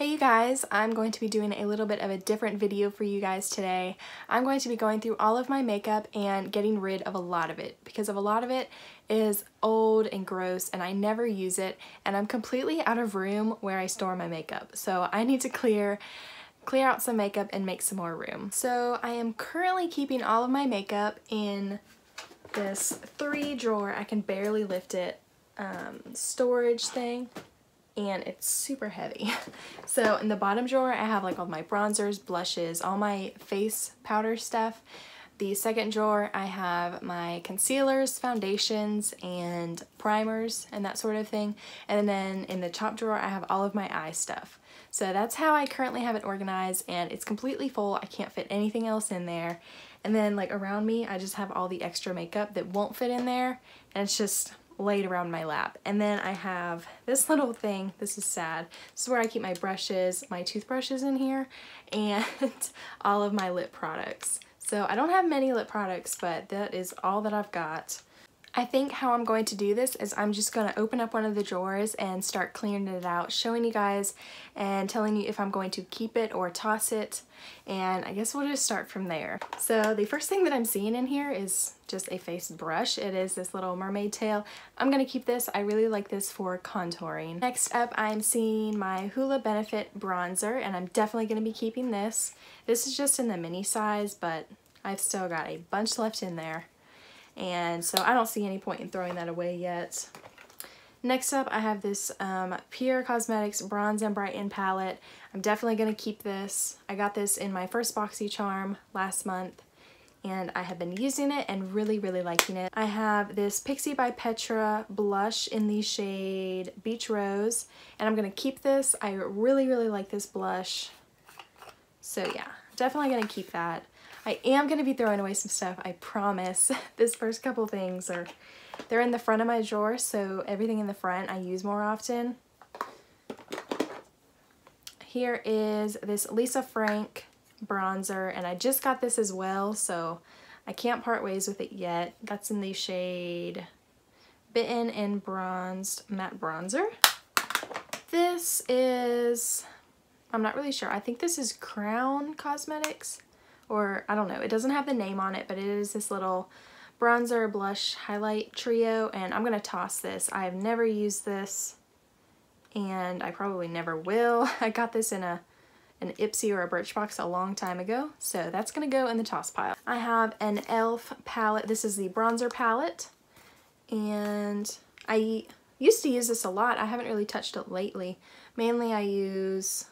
Hey you guys, I'm going to be doing a little bit of a different video for you guys today. I'm going to be going through all of my makeup and getting rid of a lot of it because a lot of it is old and gross and I never use it and I'm completely out of room where I store my makeup. So I need to clear out some makeup and make some more room. So I am currently keeping all of my makeup in this 3-drawer, I can barely lift it, storage thing. And it's super heavy. So in the bottom drawer I have like all my bronzers, blushes, all my face powder stuff. The second drawer I have my concealers, foundations, and primers and that sort of thing. And then in the top drawer I have all of my eye stuff. So that's how I currently have it organized, and it's completely full. I can't fit anything else in there. And then like around me I just have all the extra makeup that won't fit in there, and it's just laid around my lap. And then I have this little thing, this is sad, this is where I keep my brushes, my toothbrushes in here, and all of my lip products. So I don't have many lip products, but that is all that I've got. I think how I'm going to do this is I'm just going to open up one of the drawers and start clearing it out, showing you guys and telling you if I'm going to keep it or toss it, and I guess we'll just start from there. So the first thing that I'm seeing in here is just a face brush. It is this little mermaid tail. I'm going to keep this. I really like this for contouring. Next up I'm seeing my Hoola Benefit bronzer, and I'm definitely going to be keeping this. This is just in the mini size, but I've still got a bunch left in there. And so I don't see any point in throwing that away yet. Next up I have this Pure Cosmetics Bronze and Brighten palette. I'm definitely going to keep this. I got this in my first BoxyCharm last month and I have been using it and really liking it. I have this Pixie by Petra blush in the shade Beach Rose, and I'm going to keep this. I really like this blush. So yeah, definitely going to keep that. I am going to be throwing away some stuff, I promise. This first couple things they're in the front of my drawer, so everything in the front I use more often. Here is this Lisa Frank bronzer, and I just got this as well, so I can't part ways with it yet. That's in the shade Bitten and Bronzed Matte Bronzer. This is, I'm not really sure, I think this is Crown Cosmetics. Or I don't know, it doesn't have the name on it, but it is this little bronzer blush highlight trio, and I'm gonna toss this. I have never used this and I probably never will. I got this in an Ipsy or a Birchbox a long time ago, so that's gonna go in the toss pile. I have an e.l.f. palette. This is the bronzer palette, and I used to use this a lot. I haven't really touched it lately. Mainly I use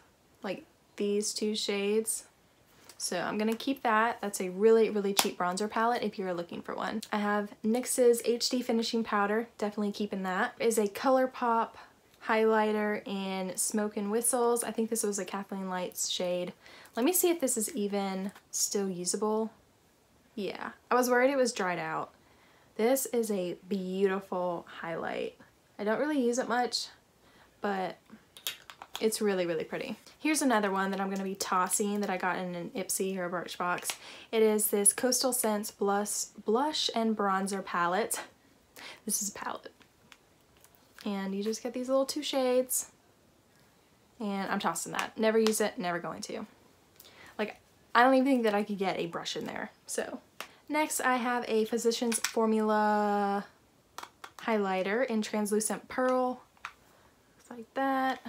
like these two shades. So I'm going to keep that. That's a really cheap bronzer palette if you're looking for one. I have NYX's HD Finishing Powder, definitely keeping that. Is a ColourPop highlighter in Smoke and Whistles. I think this was a Kathleen Lights shade. Let me see if this is even still usable. Yeah, I was worried it was dried out. This is a beautiful highlight. I don't really use it much, but it's really pretty. Here's another one that I'm going to be tossing that I got in an Ipsy or a Birchbox. It is this Coastal Scents Blush and Bronzer palette. This is a palette. And you just get these little two shades. And I'm tossing that. Never use it, never going to. Like, I don't even think that I could get a brush in there. So, next I have a Physicians Formula highlighter in Translucent Pearl. Just like that.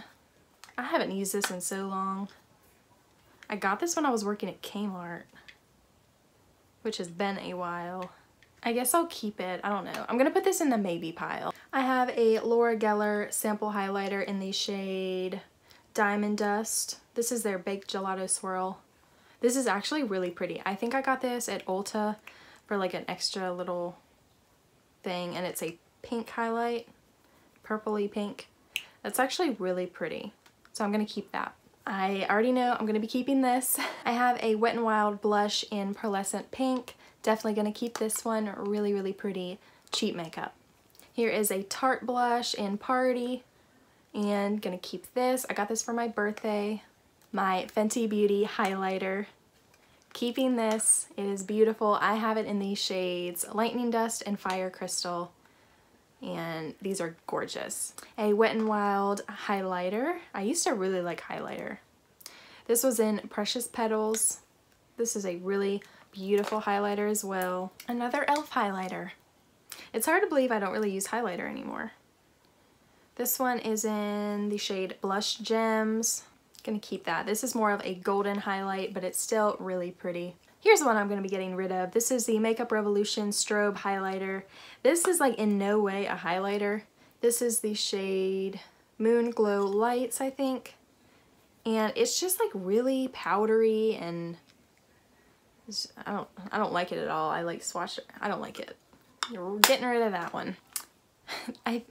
I haven't used this in so long. I got this when I was working at Kmart, which has been a while. I guess I'll keep it. I don't know. I'm gonna put this in the maybe pile. I have a Laura Geller sample highlighter in the shade Diamond Dust. This is their Baked Gelato Swirl. This is actually really pretty. I think I got this at Ulta for like an extra little thing, and it's a pink highlight, purpley pink. That's actually really pretty. So I'm going to keep that. I already know I'm going to be keeping this. I have a Wet n Wild blush in Pearlescent Pink. Definitely going to keep this one. Really pretty, cheap makeup. Here is a Tarte blush in Party, and going to keep this. I got this for my birthday. My Fenty Beauty highlighter. Keeping this. It is beautiful. I have it in these shades Lightning Dust and Fire Crystal. and these are gorgeous. A Wet n Wild highlighter. I used to really like highlighter. This was in Precious Petals. This is a really beautiful highlighter as well. Another e.l.f. highlighter. It's hard to believe I don't really use highlighter anymore. This one is in the shade Blush Gems. Gonna keep that. This is more of a golden highlight, but it's still really pretty. Here's the one I'm going to be getting rid of. This is the Makeup Revolution Strobe Highlighter. This is like in no way a highlighter. This is the shade Moon Glow Lights, I think. And it's just like really powdery, and I don't like it at all. I like swatch it. I don't like it. You're getting rid of that one. I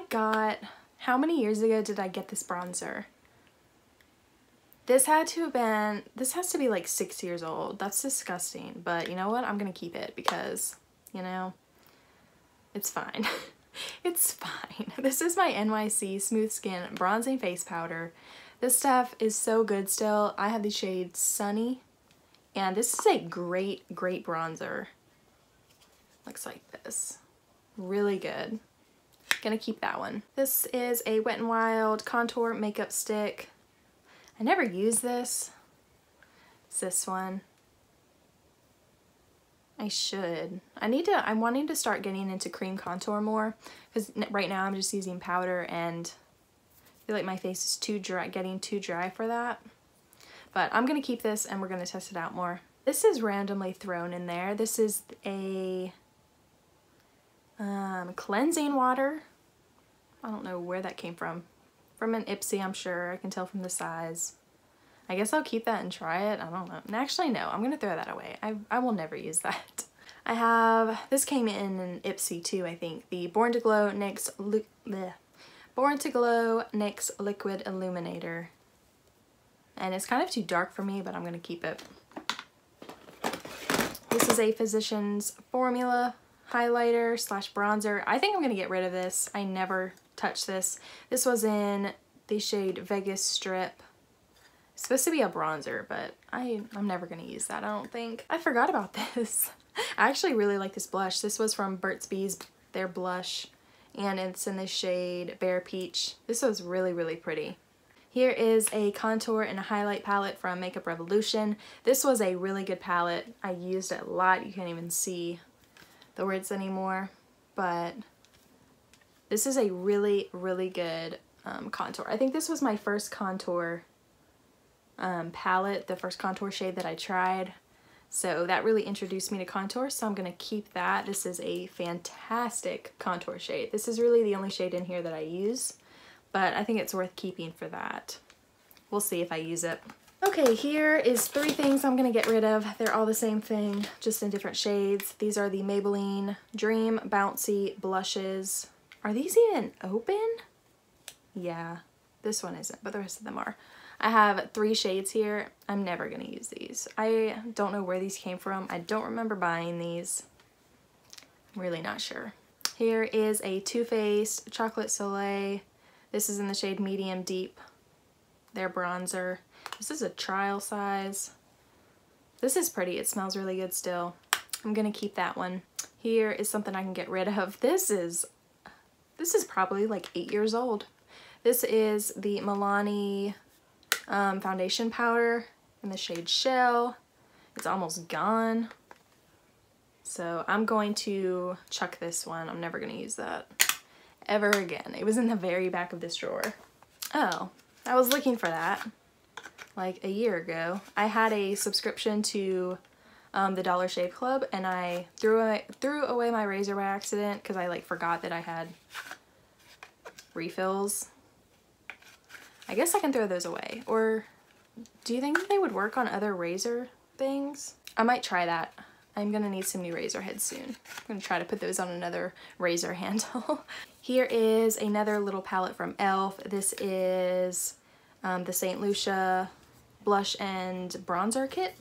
got, how many years ago did I get this bronzer? This has to be like 6 years old. That's disgusting. But you know what? I'm gonna keep it because, you know, it's fine. It's fine. This is my NYC Smooth Skin Bronzing Face Powder. This stuff is so good still. I have the shade Sunny, and this is a great, great bronzer. Looks like this. Really good. Gonna keep that one. This is a Wet n Wild Contour Makeup Stick. I never use this. It's this one. I should. I'm wanting to start getting into cream contour more, because right now I'm just using powder and I feel like my face is too dry, getting too dry for that. But I'm gonna keep this and we're gonna test it out more. This is randomly thrown in there. This is a cleansing water. I don't know where that came from. From an Ipsy, I'm sure. I can tell from the size. I guess I'll keep that and try it. I don't know. Actually, no. I'm going to throw that away. I will never use that. I have... This came in an Ipsy too, I think. The Born to Glow NYX Liquid Illuminator. And it's kind of too dark for me, but I'm going to keep it. This is a Physicians Formula highlighter slash bronzer. I think I'm going to get rid of this. I never touch this. This was in the shade Vegas Strip. It's supposed to be a bronzer, but I'm never going to use that, I don't think. I forgot about this. I actually really like this blush. This was from Burt's Bees, their blush, and it's in the shade Bare Peach. This was really, really pretty. Here is a contour and a highlight palette from Makeup Revolution. This was a really good palette. I used it a lot. You can't even see the words anymore, but this is a really, really good contour. I think this was my first contour palette, the first contour shade that I tried. So that really introduced me to contour, so I'm gonna keep that. This is a fantastic contour shade. This is really the only shade in here that I use, but I think it's worth keeping for that. We'll see if I use it. Okay, here is 3 things I'm gonna get rid of. They're all the same thing, just in different shades. These are the Maybelline Dream Bouncy Blushes. Are these even open? Yeah, this one isn't, but the rest of them are. I have 3 shades here. I'm never gonna use these. I don't know where these came from. I don't remember buying these. I'm really not sure. Here is a Too Faced Chocolate Soleil. This is in the shade Medium Deep. Their bronzer. This is a trial size. This is pretty. It smells really good still. I'm gonna keep that one. Here is something I can get rid of. This is probably like 8 years old. This is the Milani foundation powder in the shade Shell. It's almost gone. So I'm going to chuck this one. I'm never gonna use that ever again. It was in the very back of this drawer. Oh, I was looking for that like a year ago. I had a subscription to the Dollar Shave Club, and I threw away my razor by accident because I like forgot that I had refills. I guess I can throw those away. Or do you think that they would work on other razor things? I might try that. I'm gonna need some new razor heads soon. I'm gonna try to put those on another razor handle. Here is another little palette from e.l.f. This is the St. Lucia blush and bronzer kit.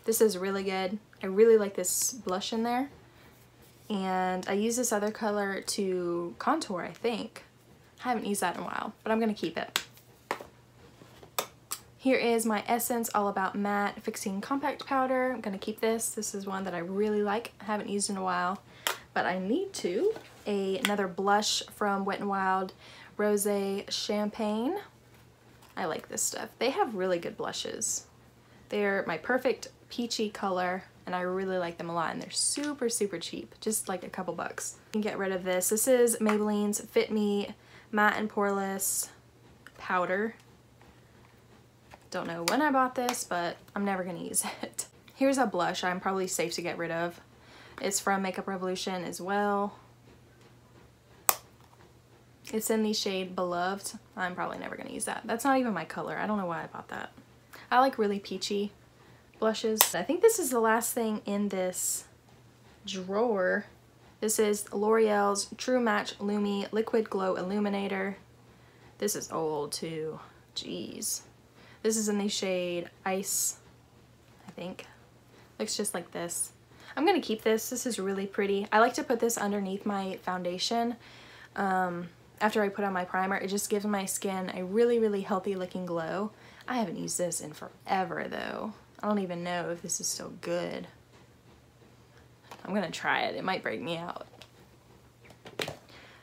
This is really good. I really like this blush in there. And I use this other color to contour, I think. I haven't used that in a while, but I'm gonna keep it. Here is my Essence All About Matte Fixing Compact Powder. I'm gonna keep this. This is one that I really like. I haven't used in a while, but I need to. another blush from Wet n Wild, Rose Champagne. I like this stuff. They have really good blushes. They're my perfect peachy color, and I really like them a lot, and they're super, super cheap, just like a couple bucks. You can get rid of this. This is Maybelline's Fit Me Matte and Poreless Powder. Don't know when I bought this, but I'm never gonna use it. Here's a blush I'm probably safe to get rid of. It's from Makeup Revolution as well. It's in the shade Beloved. I'm probably never gonna use that. That's not even my color. I don't know why I bought that. I like really peachy blushes. I think this is the last thing in this drawer. This is L'Oreal's True Match Lumi Liquid Glow Illuminator. This is old too. Jeez. This is in the shade Ice, I think. Looks just like this. I'm gonna keep this. This is really pretty. I like to put this underneath my foundation. After I put on my primer, it just gives my skin a really, really healthy looking glow. I haven't used this in forever though. I don't even know if this is still good. I'm gonna try it. It might break me out.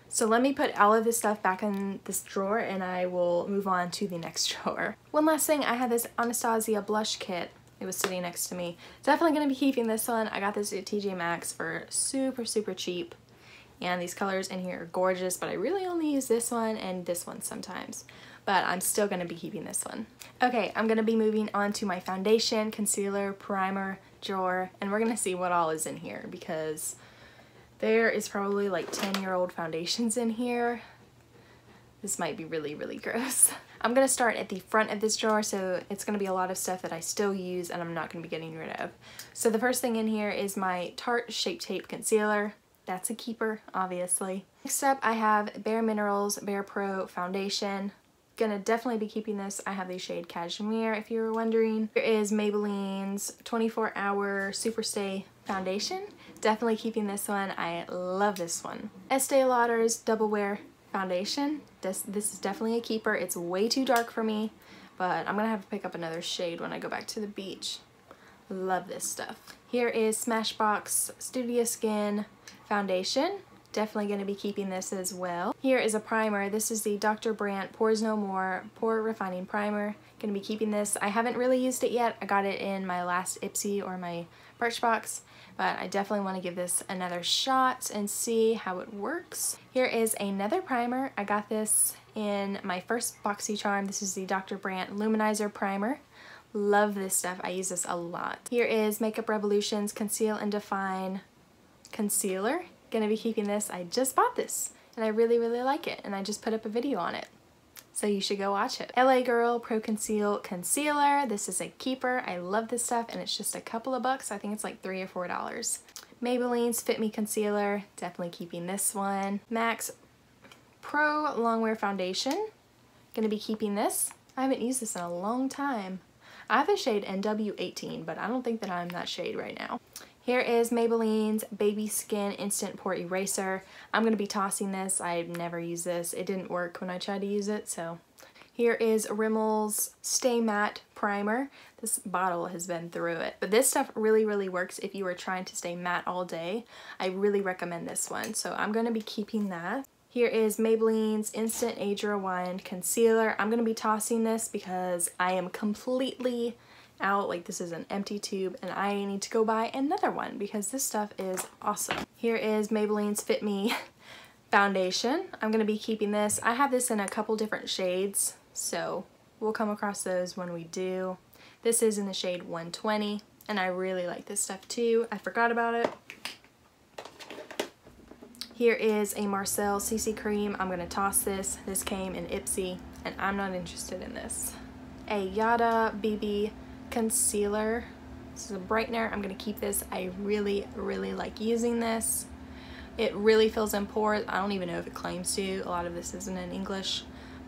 So let me put all of this stuff back in this drawer and I will move on to the next drawer. One last thing, I had this Anastasia blush kit. It was sitting next to me. Definitely gonna be keeping this one. I got this at TJ Maxx for super, super cheap. And these colors in here are gorgeous, but I really only use this one and this one sometimes. But I'm still gonna be keeping this one. Okay, I'm gonna be moving on to my foundation, concealer, primer drawer, and we're gonna see what all is in here because there is probably like 10-year-old foundations in here. This might be really, really gross. I'm gonna start at the front of this drawer, so it's gonna be a lot of stuff that I still use and I'm not gonna be getting rid of. So the first thing in here is my Tarte Shape Tape Concealer. That's a keeper, obviously. Next up, I have Bare Minerals Bare Pro Foundation. Gonna definitely be keeping this. I have the shade Cashmere, if you were wondering. Here is Maybelline's 24 Hour Superstay Foundation. Definitely keeping this one. I love this one. Estee Lauder's Double Wear Foundation. This is definitely a keeper. It's way too dark for me, but I'm gonna have to pick up another shade when I go back to the beach. Love this stuff. Here is Smashbox Studio Skin Foundation. Definitely going to be keeping this as well. Here is a primer. This is the Dr. Brandt Pores No More Pore Refining Primer. Going to be keeping this. I haven't really used it yet. I got it in my last Ipsy or my Birchbox, but I definitely want to give this another shot and see how it works. Here is another primer. I got this in my first BoxyCharm. This is the Dr. Brandt Luminizer Primer. Love this stuff. I use this a lot. Here is Makeup Revolution's Conceal and Define Concealer. Gonna be keeping this. I just bought this and I really, really like it, and I just put up a video on it, so you should go watch it. LA Girl Pro Conceal Concealer. This is a keeper. I love this stuff and it's just a couple of bucks. I think it's like $3 or $4. Maybelline's Fit Me Concealer. Definitely keeping this one. MAC's Pro Longwear Foundation. Gonna be keeping this. I haven't used this in a long time. I have the shade NW18, but I don't think that I'm that shade right now. Here is Maybelline's Baby Skin Instant Pore Eraser. I'm going to be tossing this. I've never used this. It didn't work when I tried to use it, so. Here is Rimmel's Stay Matte Primer. This bottle has been through it, but this stuff really, really works if you are trying to stay matte all day. I really recommend this one, so I'm going to be keeping that. Here is Maybelline's Instant Age Rewind Concealer. I'm going to be tossing this because I am completely out. Like, this is an empty tube and I need to go buy another one because this stuff is awesome. Here is Maybelline's Fit Me Foundation. I'm going to be keeping this. I have this in a couple different shades, so we'll come across those when we do. This is in the shade 120 and I really like this stuff too. I forgot about it. Here is a Marcel CC Cream. I'm going to toss this. This came in Ipsy and I'm not interested in this. A Yada BB Concealer. This is a brightener. I'm going to keep this. I really, really like using this. It really fills in pores. I don't even know if it claims to. A lot of this isn't in English,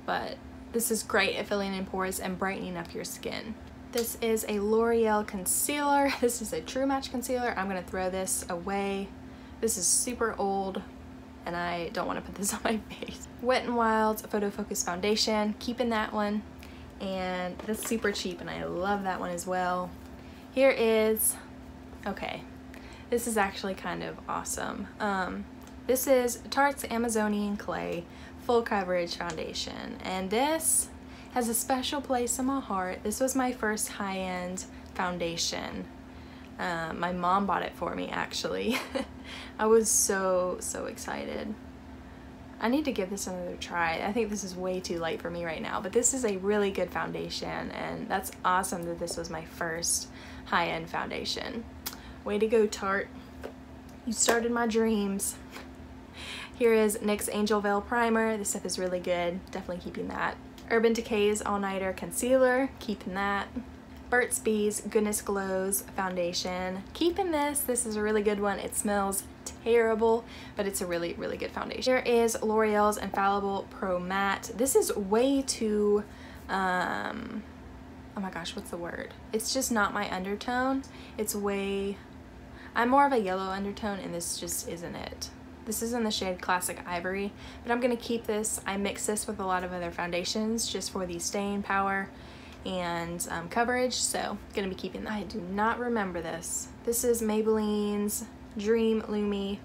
but this is great at filling in pores and brightening up your skin. This is a L'Oreal concealer. This is a True Match concealer. I'm going to throw this away. This is super old and I don't want to put this on my face. Wet n Wild's Photo Focus Foundation. Keeping that one. And that's super cheap and I love that one as well. Here is, okay, this is actually kind of awesome. This is Tarte's Amazonian Clay Full Coverage Foundation, and this has a special place in my heart. This was my first high-end foundation. My mom bought it for me, actually. I was so excited. I need to give this another try. I think this is way too light for me right now, but this is a really good foundation, and that's awesome that this was my first high-end foundation. Way to go, Tarte. You started my dreams. Here is NYX Angel Veil Primer. This stuff is really good. Definitely keeping that. Urban Decay's All Nighter Concealer. Keeping that. Burt's Bees Goodness Glows Foundation. Keeping this. This is a really good one. It smells terrible, but it's a really good foundation. Here is L'Oreal's Infallible Pro Matte. This is way too, oh my gosh, what's the word? It's just not my undertone. I'm more of a yellow undertone, and this just isn't it. This is in the shade Classic Ivory, but I'm gonna keep this. I mix this with a lot of other foundations just for the staying power and coverage, so gonna be keeping that. I do not remember this. This is Maybelline's Dream Lumi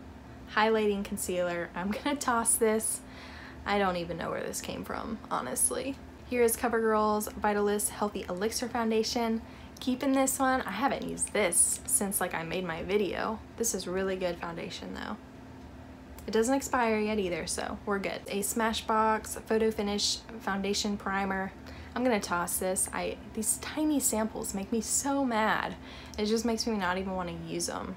Highlighting Concealer. I'm gonna toss this. I don't even know where this came from, honestly. Here is CoverGirl's Vitalist Healthy Elixir Foundation. Keeping this one. I haven't used this since like I made my video. This is really good foundation though. It doesn't expire yet either, so we're good. A Smashbox Photo Finish Foundation Primer. I'm gonna toss this. These tiny samples make me so mad. It just makes me not even want to use them.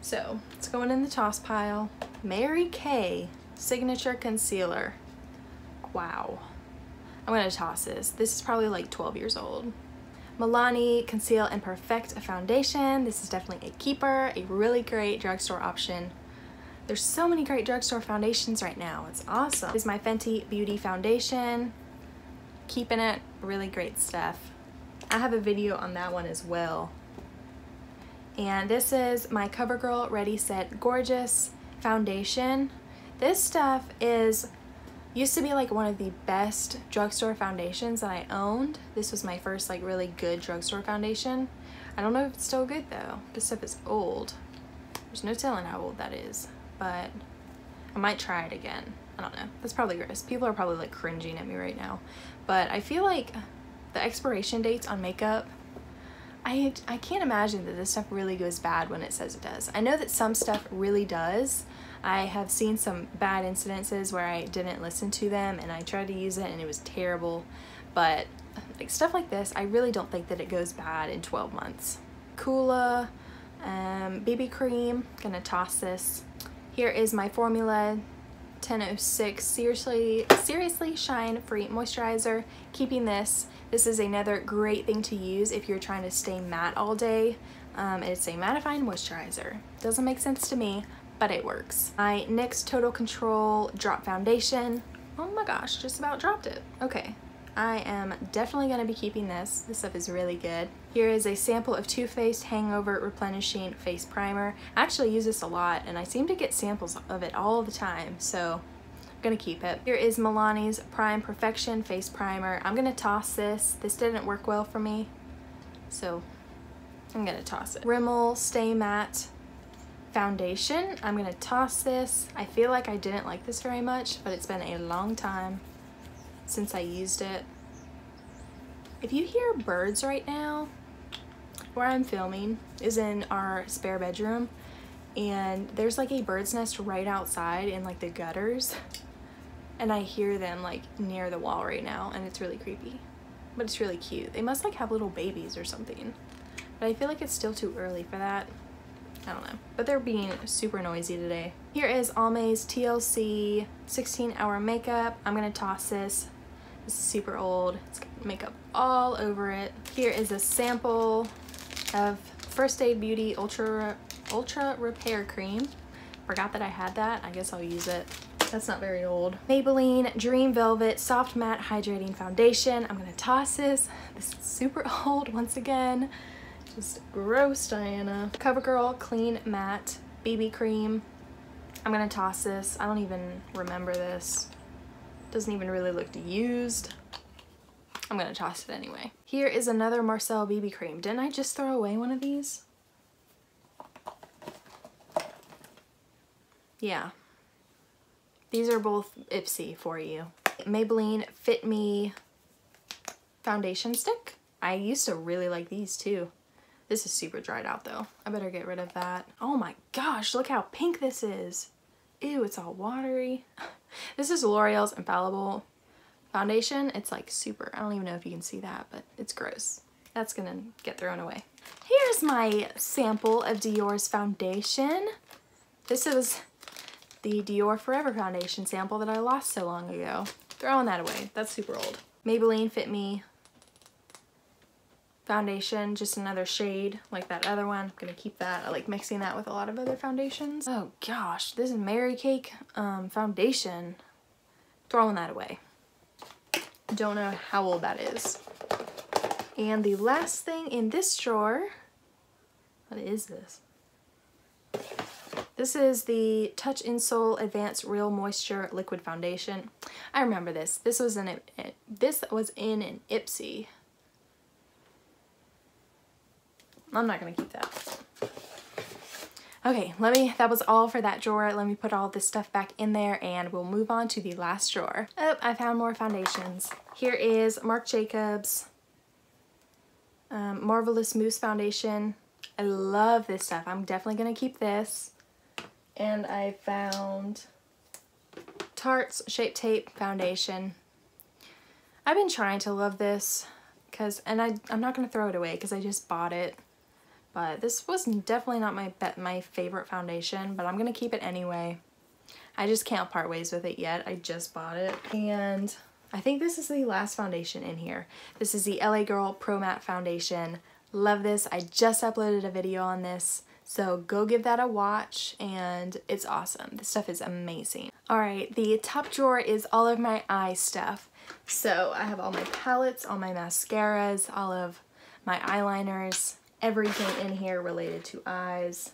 So it's going in the toss pile. Mary Kay Signature Concealer. Wow. I'm gonna toss this. This is probably like 12 years old. Milani Conceal and Perfect Foundation. This is definitely a keeper, a really great drugstore option. There's so many great drugstore foundations right now. It's awesome. This is my Fenty Beauty Foundation. Keeping it, really great stuff. I have a video on that one as well. And this is my CoverGirl Ready Set Gorgeous Foundation. This stuff used to be like one of the best drugstore foundations that I owned. This was my first like really good drugstore foundation. I don't know if it's still good though. This stuff is old. There's no telling how old that is, but I might try it again. I don't know. That's probably gross. People are probably like cringing at me right now, but I feel like the expiration dates on makeup, I can't imagine that this stuff really goes bad when it says it does. I know that some stuff really does. I have seen some bad incidences where I didn't listen to them and I tried to use it and it was terrible, but like stuff like this, I really don't think that it goes bad in 12 months. Coola BB cream, gonna toss this. Here is my Formula 1006 Seriously Shine Free Moisturizer. Keeping this. This is another great thing to use if you're trying to stay matte all day. It's a mattifying moisturizer. Doesn't make sense to me, but it works. My NYX Total Control Drop Foundation. Oh my gosh, just about dropped it. Okay, I am definitely gonna be keeping this. This stuff is really good. Here is a sample of Too Faced Hangover Replenishing Face Primer. I actually use this a lot and I seem to get samples of it all the time, so I'm gonna keep it. Here is Milani's Prime Perfection Face Primer. I'm gonna toss this. This didn't work well for me, so I'm gonna toss it. Rimmel Stay Matte Foundation. I'm gonna toss this. I feel like I didn't like this very much, but it's been a long time since I used it. If you hear birds right now, where I'm filming is in our spare bedroom, and there's like a bird's nest right outside in like the gutters, and I hear them like near the wall right now, and it's really creepy, but it's really cute. They must like have little babies or something, but I feel like it's still too early for that. I don't know, but they're being super noisy today. Here is Almay's TLC 16-Hour Makeup. I'm gonna toss this. This is super old. It's got makeup all over it. Here is a sample of First Aid Beauty Ultra Repair Cream. Forgot that I had that. I guess I'll use it. That's not very old. Maybelline Dream Velvet Soft Matte Hydrating Foundation. I'm gonna toss this. This is super old once again. Just gross, Diana. CoverGirl Clean Matte BB Cream. I'm gonna toss this. I don't even remember this. Doesn't even really look used. I'm gonna toss it anyway. Here is another Marcel BB cream. Didn't I just throw away one of these? Yeah, These are both Ipsy for you. Maybelline Fit Me foundation stick. I used to really like these too. This is super dried out though. I better get rid of that. Oh my gosh, look how pink this is. Ew, it's all watery. This is L'Oreal's Infallible foundation. It's like super, I don't even know if you can see that, but it's gross. That's gonna get thrown away. Here's my sample of Dior's foundation. This is the Dior Forever foundation sample that I lost so long ago. Throwing that away, that's super old. Maybelline Fit Me foundation, just another shade like that other one. I'm gonna keep that. I like mixing that with a lot of other foundations. Oh gosh, this is Mary Cake foundation. Throwing that away. Don't know how old that is. And the last thing in this drawer, what is this? This is the Touch in Sol Advanced Real Moisture Liquid Foundation. I remember this. This was in an Ipsy. I'm not gonna keep that. Okay, that was all for that drawer. Let me put all this stuff back in there and we'll move on to the last drawer. Oh, I found more foundations. Here is Marc Jacobs Marvelous Mousse Foundation. I love this stuff. I'm definitely gonna keep this. And I found Tarte's Shape Tape Foundation. I've been trying to love this and I'm not gonna throw it away because I just bought it. But this was definitely not my favorite foundation, but I'm gonna keep it anyway. I just can't part ways with it yet. I just bought it. And I think this is the last foundation in here. This is the LA Girl Pro Matte Foundation. Love this. I just uploaded a video on this, so go give that a watch, and it's awesome. This stuff is amazing. All right, the top drawer is all of my eye stuff. So I have all my palettes, all my mascaras, all of my eyeliners, everything in here related to eyes.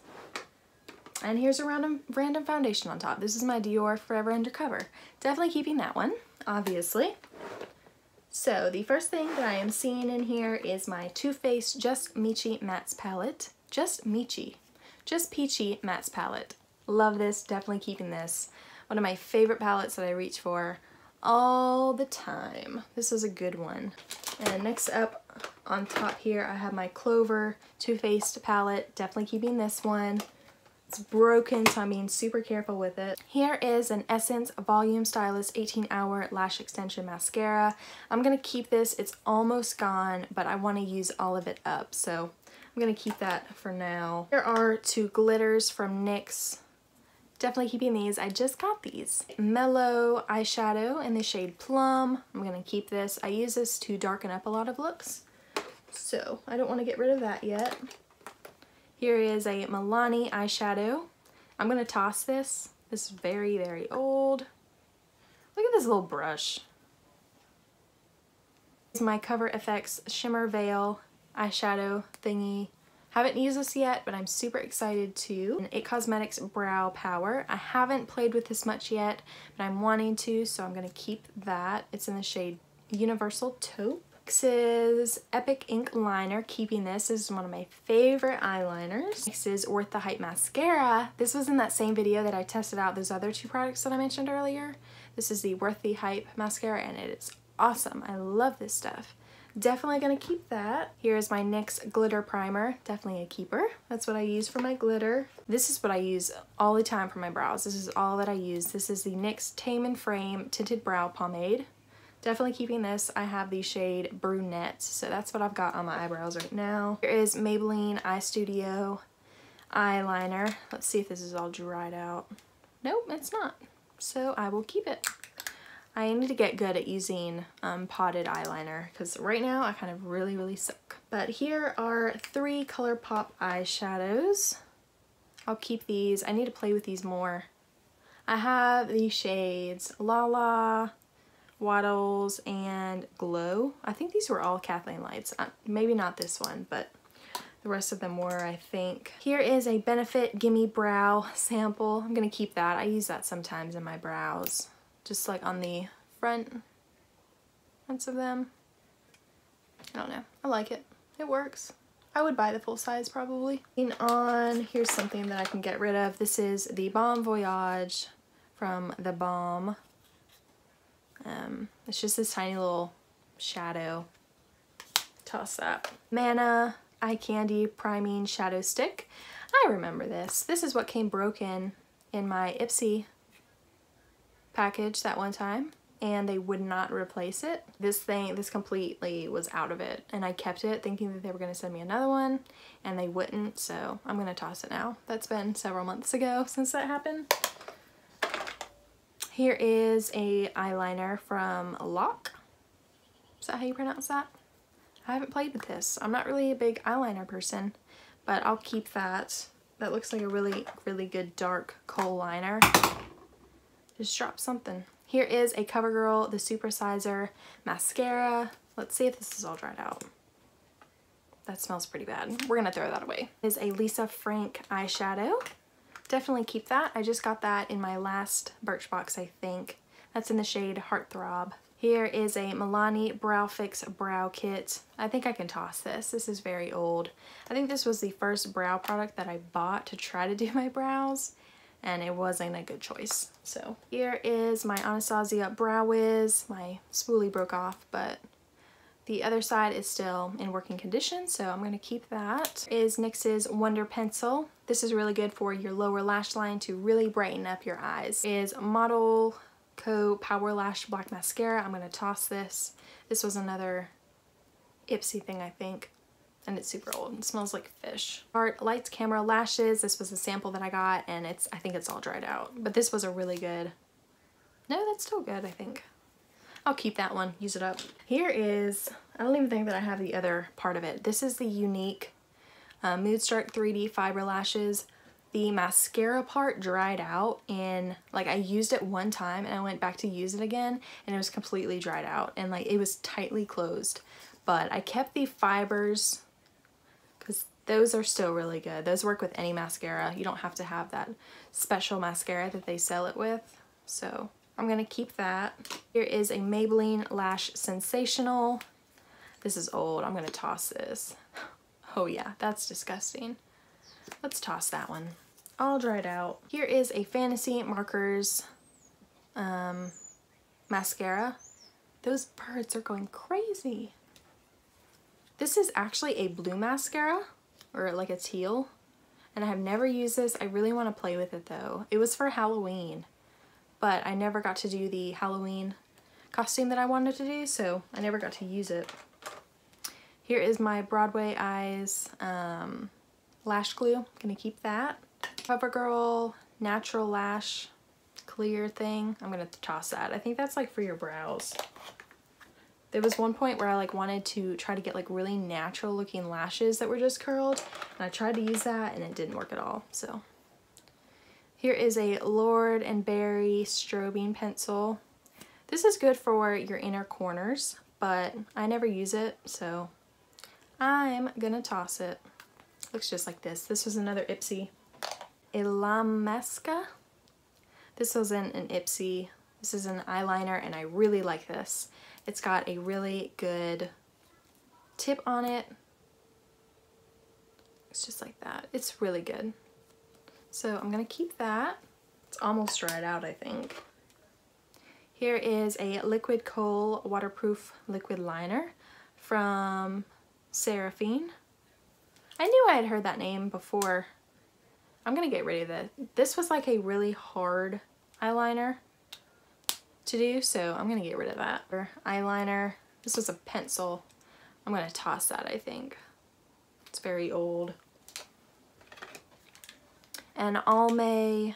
And here's a random foundation on top. This is my Dior Forever Undercover. Definitely keeping that one, obviously. So the first thing that I am seeing in here is my Too Faced Just Peachy Mattes palette. Just Peachy Mattes palette. Love this, definitely keeping this. One of my favorite palettes that I reach for all the time. This is a good one. And next up on top here, I have my Clover Too Faced palette. Definitely keeping this one. It's broken, so I'm being super careful with it. Here is an Essence Volume Stylist 18-Hour Lash Extension Mascara. I'm gonna keep this. It's almost gone, but I want to use all of it up, so I'm gonna keep that for now. Here are two glitters from NYX. Definitely keeping these. I just got these. Mellow eyeshadow in the shade Plum. I'm gonna keep this. I use this to darken up a lot of looks, so I don't want to get rid of that yet. Here is a Milani eyeshadow. I'm gonna toss this. This is very, very old. Look at this little brush. This is my Cover FX Shimmer Veil eyeshadow thingy. Haven't used this yet, but I'm super excited to. It Cosmetics Brow Power. I haven't played with this much yet, but I'm wanting to, so I'm gonna keep that. It's in the shade Universal Taupe. Next is Epic Ink Liner. Keeping this. This is one of my favorite eyeliners. Next is Worth the Hype Mascara. This was in that same video that I tested out those other two products that I mentioned earlier. This is the Worth the Hype Mascara, and it is awesome. I love this stuff. Definitely gonna keep that. Here's my NYX Glitter Primer. Definitely a keeper. That's what I use for my glitter. This is what I use all the time for my brows. This is all that I use. This is the NYX Tame and Frame Tinted Brow Pomade. Definitely keeping this. I have the shade Brunette, so that's what I've got on my eyebrows right now. Here is Maybelline Eye Studio eyeliner. Let's see if this is all dried out. Nope, it's not. So I will keep it. I need to get good at using potted eyeliner because right now I kind of really suck. But here are 3 ColourPop eyeshadows. I'll keep these. I need to play with these more. I have these shades Lala, Waddles, and Glow. I think these were all Kathleen Lights. Maybe not this one, but the rest of them were, I think. Here is a Benefit Gimme Brow sample. I'm gonna keep that. I use that sometimes in my brows, just like on the fronts of them. I don't know. I like it. It works. I would buy the full size probably. Here's something that I can get rid of. This is the Bon Voyage from the Balm. It's just this tiny little shadow. Toss that. Mana Eye Candy Priming Shadow Stick. I remember this. This is what came broken in my Ipsy package that one time, and they would not replace it. This completely was out of it, and I kept it thinking that they were going to send me another one, and they wouldn't, so I'm going to toss it now. That's been several months ago since that happened. Here is a eyeliner from Lock. Is that how you pronounce that? I haven't played with this. I'm not really a big eyeliner person, but I'll keep that. That looks like a really, really good dark kohl liner. Just drop something. Here is a CoverGirl, the Supersizer mascara. Let's see if this is all dried out. That smells pretty bad. We're gonna throw that away. Is a Lisa Frank eyeshadow. Definitely keep that. I just got that in my last Birchbox, I think. That's in the shade Heartthrob. Here is a Milani Brow Fix Brow Kit. I think I can toss this. This is very old. I think this was the first brow product that I bought to try to do my brows, and it wasn't a good choice. So here is my Anastasia Brow Wiz. My spoolie broke off, but the other side is still in working condition, so I'm gonna keep that. Is NYX's Wonder Pencil. This is really good for your lower lash line to really brighten up your eyes. Is Model Co Power Lash Black Mascara. I'm gonna toss this. This was another Ipsy thing, I think, and it's super old. It smells like fish. Art Lights Camera Lashes. This was a sample that I got, and I think it's all dried out, but this was a really good. No, that's still good, I think. I'll keep that one, use it up. Here is, I don't even think that I have the other part of it. This is the Unique Moodstruck 3D Fiber Lashes. The mascara part dried out, and like I used it one time and I went back to use it again and it was completely dried out, and like it was tightly closed. But I kept the fibers because those are still really good. Those work with any mascara. You don't have to have that special mascara that they sell it with. So I'm gonna keep that. Here is a Maybelline Lash Sensational. This is old. I'm gonna toss this. Oh yeah, that's disgusting. Let's toss that one. All dried out. Here is a Fantasy Markers mascara. Those birds are going crazy. This is actually a blue mascara, or like a teal, and I have never used this. I really want to play with it though. It was for Halloween, but I never got to do the Halloween costume that I wanted to do, so I never got to use it. Here is my Broadway Eyes lash glue. I'm gonna keep that. CoverGirl Natural Lash Clear thing. I'm gonna toss that. I think that's like for your brows. There was one point where I like wanted to try to get like really natural looking lashes that were just curled, and I tried to use that and it didn't work at all. So here is a Lord & Berry strobing pencil. This is good for your inner corners, but I never use it, so I'm gonna toss it. Looks just like this. This was another Ipsy. Ilamesca. This wasn't an Ipsy. This is an eyeliner, and I really like this. It's got a really good tip on it. It's just like that. It's really good. So I'm gonna keep that. It's almost dried out, I think. Here is a Liquid Kohl Waterproof Liquid Liner from Seraphine. I knew I had heard that name before. I'm gonna get rid of it. This was like a really hard eyeliner to do, so I'm gonna get rid of that. Eyeliner. This was a pencil. I'm gonna toss that, I think. It's very old. An Almay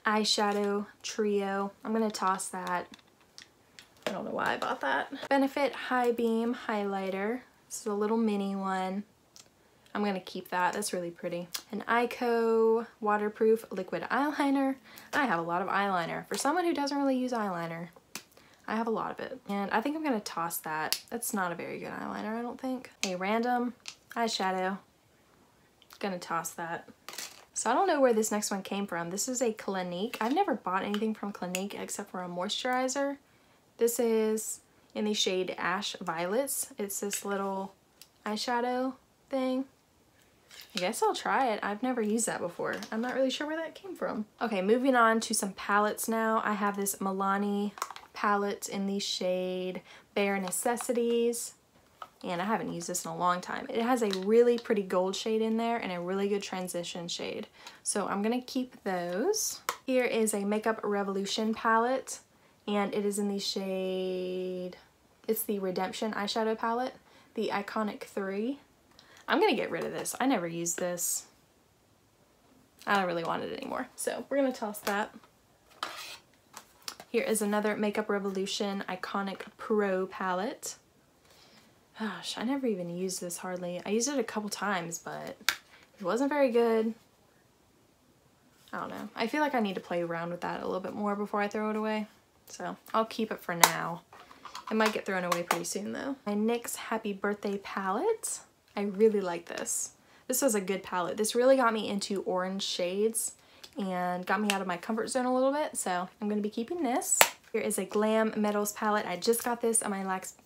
eyeshadow trio. I'm gonna toss that. I don't know why I bought that. Benefit High Beam highlighter. This is a little mini one. I'm gonna keep that. That's really pretty. An Ico waterproof liquid eyeliner. I have a lot of eyeliner. For someone who doesn't really use eyeliner, I have a lot of it. And I think I'm gonna toss that. That's not a very good eyeliner, I don't think. A random eyeshadow. Gonna toss that. So I don't know where this next one came from. This is a Clinique. I've never bought anything from Clinique except for a moisturizer. This is in the shade Ash Violets. It's this little eyeshadow thing. I guess I'll try it. I've never used that before. I'm not really sure where that came from. Okay, moving on to some palettes now. I have this Milani palette in the shade Bare Necessities. And I haven't used this in a long time. It has a really pretty gold shade in there and a really good transition shade. So I'm gonna keep those. Here is a Makeup Revolution palette, and it is in the shade, it's the Redemption eyeshadow palette, the Iconic 3. I'm gonna get rid of this. I never used this. I don't really want it anymore. So we're gonna toss that. Here is another Makeup Revolution Iconic Pro palette. Gosh, I never even used this hardly. I used it a couple times, but it wasn't very good. I don't know. I feel like I need to play around with that a little bit more before I throw it away. So I'll keep it for now. It might get thrown away pretty soon though. My NYX Happy Birthday palette. I really like this. This was a good palette. This really got me into orange shades and got me out of my comfort zone a little bit. So I'm going to be keeping this. Here is a Glam Metals palette. I just got this on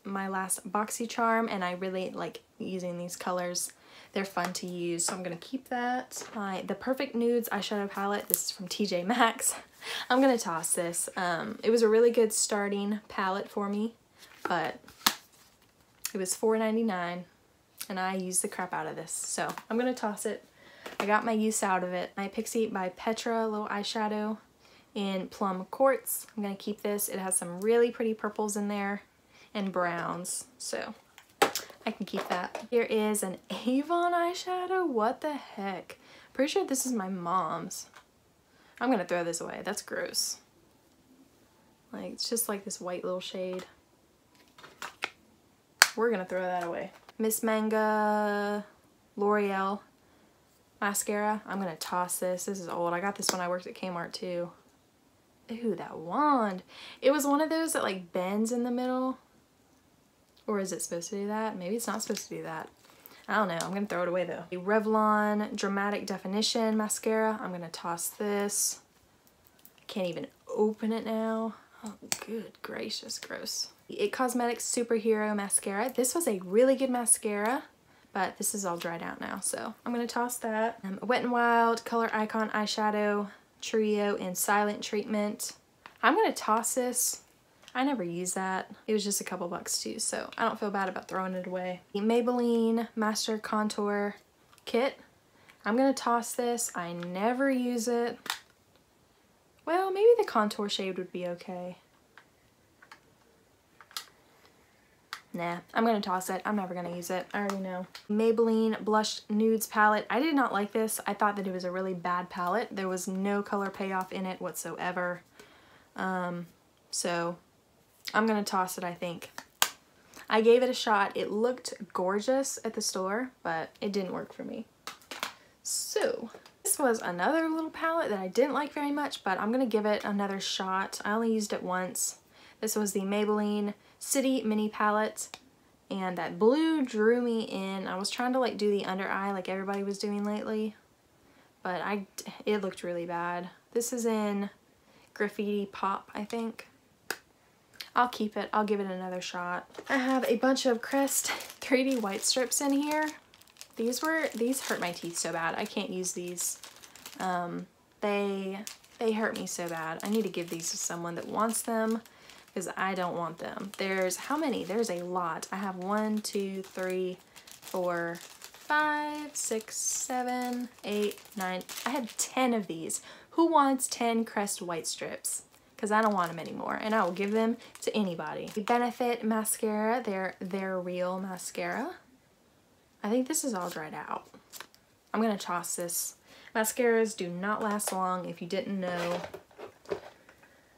my last BoxyCharm, and I really like using these colors. They're fun to use, so I'm gonna keep that. The Perfect Nudes eyeshadow palette. This is from TJ Maxx. I'm gonna toss this. It was a really good starting palette for me, but it was $4.99, and I used the crap out of this, so I'm gonna toss it. I got my use out of it. My Pixie by Petra little eyeshadow in Plum Quartz. I'm gonna keep this. It has some really pretty purples in there and browns, so I can keep that. Here is an Avon eyeshadow. What the heck? Pretty sure this is my mom's. I'm gonna throw this away. That's gross. Like, it's just like this white little shade. We're gonna throw that away. Miss Manga L'Oreal mascara. I'm gonna toss this. This is old. I got this when I worked at Kmart too. Ooh, that wand. It was one of those that like bends in the middle. Or is it supposed to do that? Maybe it's not supposed to do that. I don't know. I'm gonna throw it away though. A Revlon Dramatic Definition mascara. I'm gonna toss this. I can't even open it now. Oh, good gracious, gross. The It Cosmetics Superhero mascara. This was a really good mascara, but this is all dried out now, so I'm gonna toss that. Wet n Wild Color Icon eyeshadow trio in Silent Treatment. I'm gonna toss this. I never use that. It was just a couple bucks too, so I don't feel bad about throwing it away. The Maybelline Master Contour Kit. I'm gonna toss this. I never use it. Well, maybe the contour shade would be okay. Nah, I'm gonna toss it. I'm never gonna use it. I already know. Maybelline Blush Nudes palette. I did not like this. I thought that it was a really bad palette. There was no color payoff in it whatsoever. So I'm gonna toss it, I think. I gave it a shot. It looked gorgeous at the store, but it didn't work for me. So this was another little palette that I didn't like very much, but I'm gonna give it another shot. I only used it once. This was the Maybelline City Mini Palette, and that blue drew me in. I was trying to like do the under eye like everybody was doing lately, but it looked really bad. This is in Graffiti Pop, I think. I'll keep it. I'll give it another shot. I have a bunch of Crest 3D white strips in here. These hurt my teeth so bad. I can't use these. They hurt me so bad. I need to give these to someone that wants them, because I don't want them. There's how many? There's a lot. I have 1, 2, 3, 4, 5, 6, 7, 8, 9. I have 10 of these. Who wants 10 Crest white strips? Because I don't want them anymore, and I will give them to anybody. The Benefit mascara, their real mascara. I think this is all dried out. I'm gonna toss this. Mascaras do not last long, if you didn't know.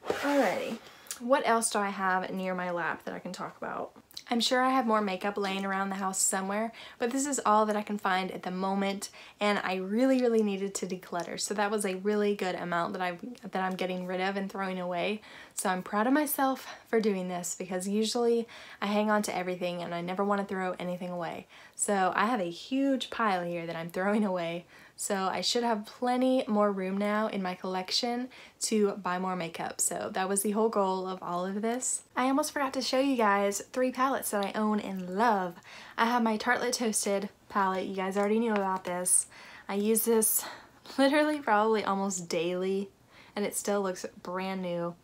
Alrighty. What else do I have near my lap that I can talk about? I'm sure I have more makeup laying around the house somewhere, but this is all that I can find at the moment, and I really needed to declutter. So that was a really good amount that I'm getting rid of and throwing away. So I'm proud of myself for doing this, because usually I hang on to everything and I never want to throw anything away. So I have a huge pile here that I'm throwing away. So I should have plenty more room now in my collection to buy more makeup. So that was the whole goal of all of this. I almost forgot to show you guys 3 palettes that I own and love. I have my Tartelette Toasted palette. You guys already knew about this. I use this literally probably almost daily and it still looks brand new.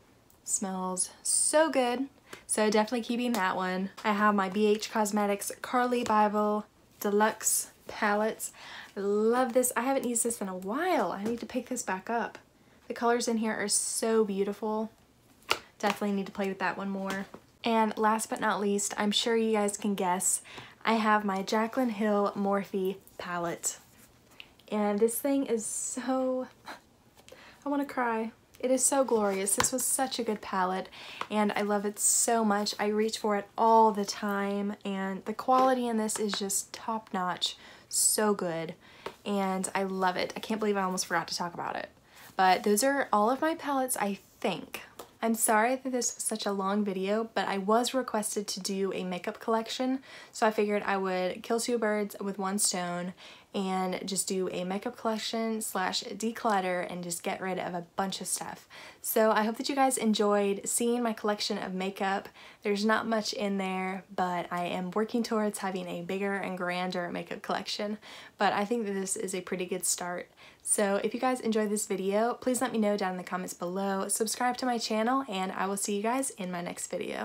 Smells so good. So definitely keeping that one. I have my BH Cosmetics Carly Bible Deluxe palettes. I love this. I haven't used this in a while. I need to pick this back up. The colors in here are so beautiful. Definitely need to play with that one more. And last but not least, I'm sure you guys can guess, I have my Jaclyn Hill Morphe palette. And this thing is so, I want to cry. It is so glorious. This was such a good palette and I love it so much. I reach for it all the time and the quality in this is just top notch. So good. And I love it. I can't believe I almost forgot to talk about it. But those are all of my palettes, I think. I'm sorry that this was such a long video, but I was requested to do a makeup collection, so I figured I would kill two birds with one stone and just do a makeup collection slash declutter and just get rid of a bunch of stuff. So I hope that you guys enjoyed seeing my collection of makeup. There's not much in there, but I am working towards having a bigger and grander makeup collection, but I think that this is a pretty good start. So if you guys enjoyed this video, please let me know down in the comments below, subscribe to my channel, and I will see you guys in my next video.